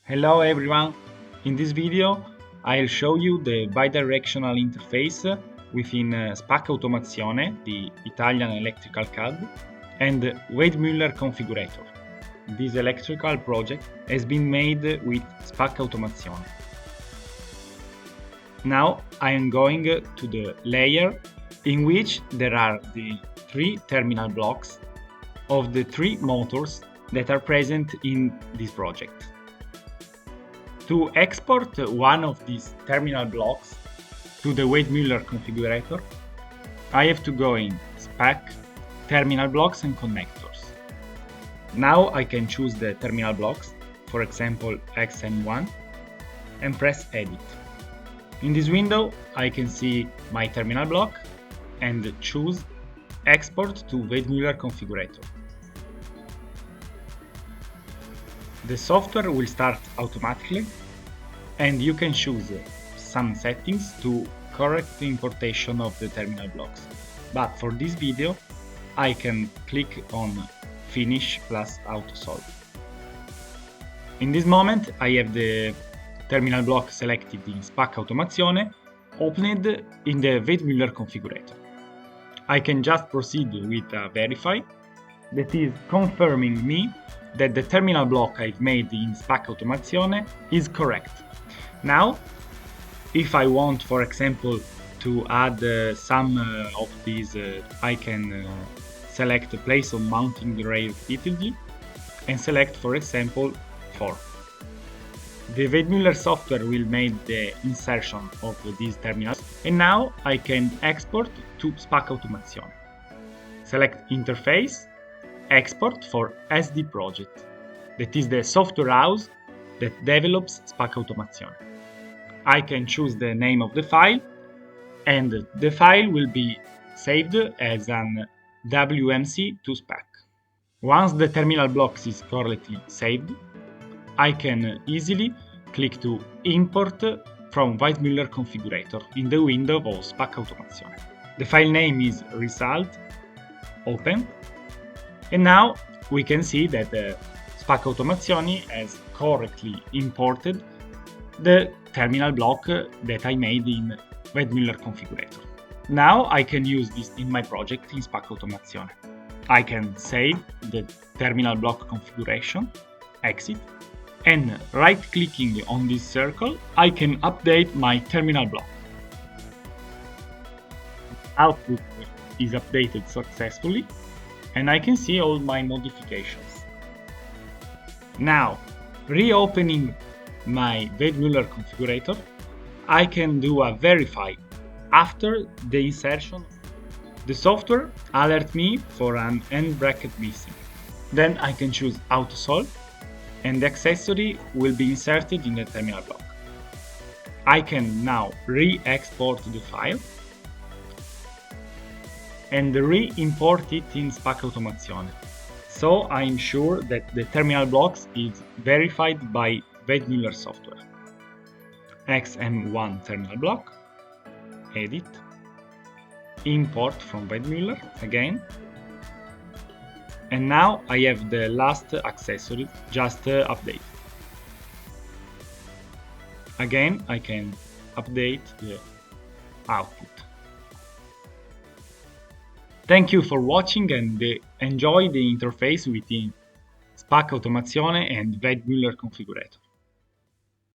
Hello everyone! In this video I'll show you the bidirectional interface within SPAC Automazione, the Italian electrical CAD, and Weidmüller Configurator. This electrical project has been made with SPAC Automazione. Now I am going to the layer in which there are the three terminal blocks of the three motors that are present in this project. To export one of these terminal blocks to the Weidmüller configurator, I have to go in SPAC, Terminal Blocks and Connectors. Now I can choose the terminal blocks, for example XM1, and press Edit. In this window I can see my terminal block and choose Export to Weidmüller configurator. The software will start automatically, and you can choose some settings to correct the importation of the terminal blocks. But for this video, I can click on Finish plus Autosolve. In this moment, I have the terminal block selected in SPAC Automazione opened in the Weidmüller configurator. I can just proceed with a verify, that is confirming me that the terminal block I've made in SPAC Automazione is correct. Now, if I want, for example, to add some of these, I can select the place of mounting the rail repeatedly and select, for example, 4. The Weidmüller software will make the insertion of these terminals, and now I can export to SPAC Automazione. Select Interface, Export for SD project, that is the software house that develops SPAC Automazione. I can choose the name of the file, and the file will be saved as an WMC to SPAC. Once the terminal blocks is correctly saved, I can easily click to Import from Weidmüller configurator in the window of SPAC Automazione. The file name is Result, Open, and now we can see that SPAC Automazione has correctly imported the terminal block that I made in Weidmüller configurator. Now I can use this in my project in SPAC Automazione. I can save the terminal block configuration, exit, and right-clicking on this circle, I can update my terminal block. Output is updated successfully, and I can see all my modifications. Now, reopening my Weidmüller configurator, I can do a verify after the insertion. The software alerts me for an end bracket missing. Then I can choose Autosolve, and the accessory will be inserted in the terminal block. I can now re-export the file and re-import it in SPAC Automazione. So I'm sure that the terminal blocks is verified by Weidmüller software. XM1 terminal block, edit, import from Weidmüller again, and now I have the last accessory just update. Again, I can update the output. Thank you for watching and enjoy the interface within SPAC Automazione and Weidmüller configurator.